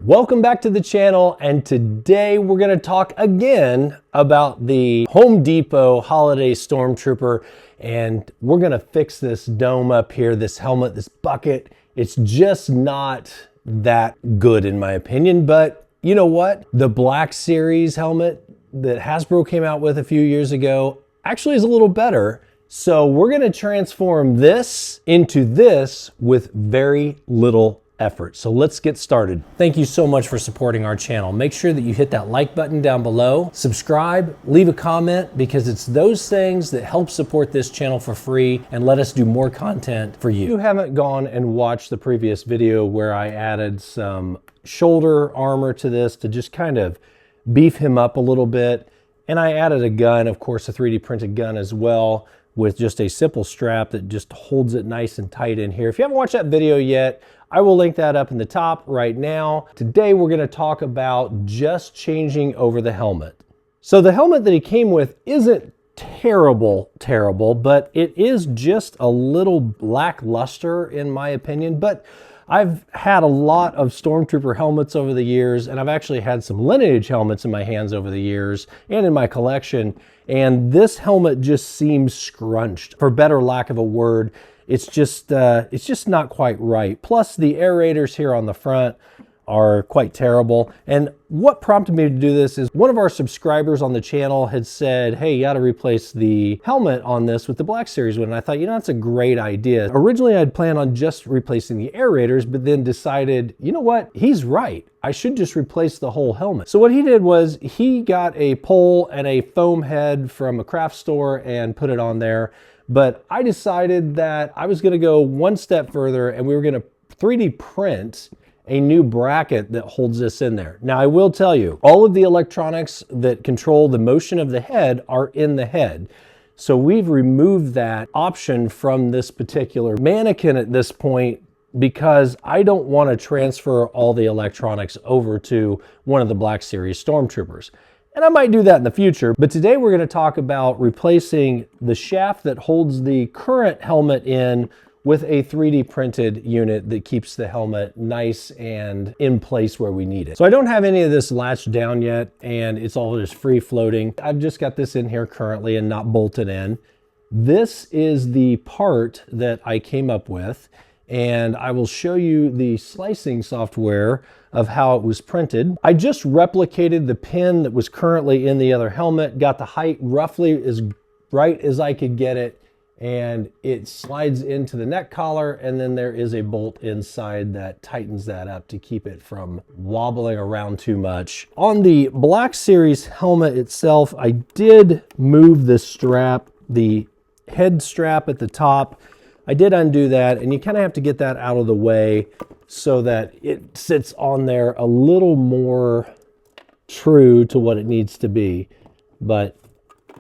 Welcome back to the channel, and today we're going to talk again about the Home Depot Holiday Stormtrooper, and we're going to fix this dome up here, this helmet, this bucket. It's just not that good in my opinion, but you know what? The Black Series helmet that Hasbro came out with a few years ago actually is a little better. So we're going to transform this into this with very little effort. So let's get started. Thank you so much for supporting our channel. Make sure that you hit that like button down below, subscribe, leave a comment, because it's those things that help support this channel for free and let us do more content for you. If you haven't gone and watched the previous video where I added some shoulder armor to this to just kind of beef him up a little bit, and I added a gun, of course, a 3D printed gun as well, with just a simple strap that just holds it nice and tight in here. If you haven't watched that video yet, I will link that up in the top right now. Today we're going to talk about just changing over the helmet. So the helmet that he came with isn't terrible, but it is just a little lackluster in my opinion. But I've had a lot of Stormtrooper helmets over the years, and I've actually had some Lineage helmets in my hands over the years and in my collection, and this helmet just seems scrunched, for better lack of a word. It's just not quite right. Plus the aerators here on the front are quite terrible. And what prompted me to do this is one of our subscribers on the channel had said, hey, you got to replace the helmet on this with the Black Series one. And I thought, you know, that's a great idea. Originally, I'd planned on just replacing the aerators, but then decided, you know what? He's right. I should just replace the whole helmet. So what he did was he got a pole and a foam head from a craft store and put it on there. But I decided that I was going to go one step further, and we were going to 3D print a new bracket that holds this in there. Now, I will tell you, all of the electronics that control the motion of the head are in the head. So we've removed that option from this particular mannequin at this point, because I don't want to transfer all the electronics over to one of the Black Series Stormtroopers. And I might do that in the future, but today we're going to talk about replacing the shaft that holds the current helmet in with a 3D printed unit that keeps the helmet nice and in place where we need it. So I don't have any of this latched down yet, and it's all just free floating. I've just got this in here currently and not bolted in. This is the part that I came up with, and I will show you the slicing software of how it was printed. I just replicated the pin that was currently in the other helmet, got the height roughly as right as I could get it, and it slides into the neck collar, and then there is a bolt inside that tightens that up to keep it from wobbling around too much. On the Black Series helmet itself, I did move the strap, the head strap at the top. I did undo that, and you kind of have to get that out of the way so that it sits on there a little more true to what it needs to be. But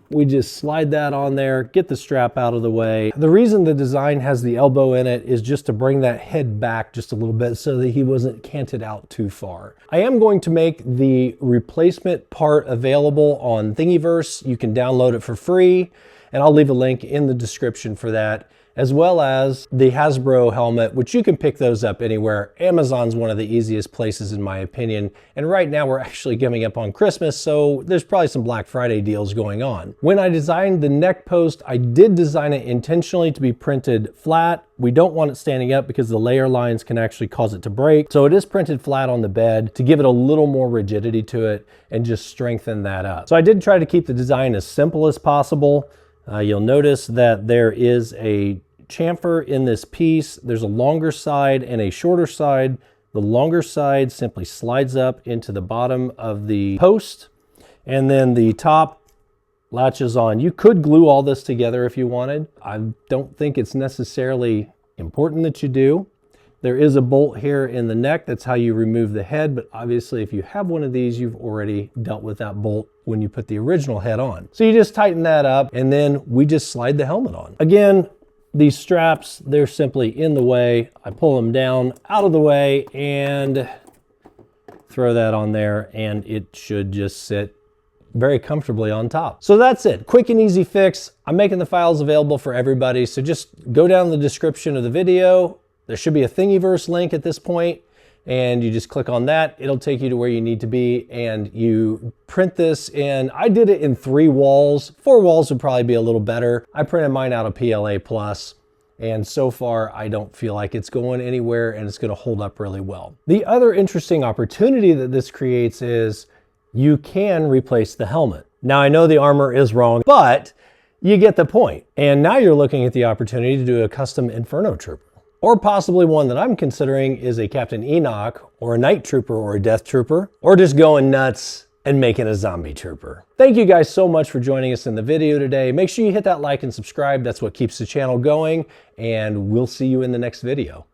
we just slide that on there, get the strap out of the way. The reason the design has the elbow in it is just to bring that head back just a little bit so that he wasn't canted out too far. I am going to make the replacement part available on Thingiverse. You can download it for free, and I'll leave a link in the description for that, as well as the Hasbro helmet, which you can pick those up anywhere. Amazon's one of the easiest places in my opinion. And right now we're actually coming up on Christmas, so there's probably some Black Friday deals going on. When I designed the neck post, I did design it intentionally to be printed flat. We don't want it standing up because the layer lines can actually cause it to break. So it is printed flat on the bed to give it a little more rigidity to it and just strengthen that up. So I did try to keep the design as simple as possible. You'll notice that there is a chamfer in this piece. There's a longer side and a shorter side. The longer side simply slides up into the bottom of the post, and then the top latches on. You could glue all this together if you wanted. I don't think it's necessarily important that you do. There is a bolt here in the neck. That's how you remove the head, but obviously if you have one of these, you've already dealt with that bolt when you put the original head on. So you just tighten that up, and then we just slide the helmet on. Again, these straps, they're simply in the way. I pull them down out of the way and throw that on there, and it should just sit very comfortably on top. So that's it. Quick and easy fix. I'm making the files available for everybody, so just go down the description of the video. There should be a Thingiverse link at this point, and you just click on that. It'll take you to where you need to be, and you print this in, I did it in 3 walls. 4 walls would probably be a little better. I printed mine out of PLA Plus, and so far I don't feel like it's going anywhere, and it's gonna hold up really well. The other interesting opportunity that this creates is you can replace the helmet. Now I know the armor is wrong, but you get the point. And now you're looking at the opportunity to do a custom Inferno Trooper. Or possibly one that I'm considering is a Captain Enoch, or a Night Trooper, or a Death Trooper, or just going nuts and making a zombie trooper. Thank you guys so much for joining us in the video today. Make sure you hit that like and subscribe. That's what keeps the channel going, and we'll see you in the next video.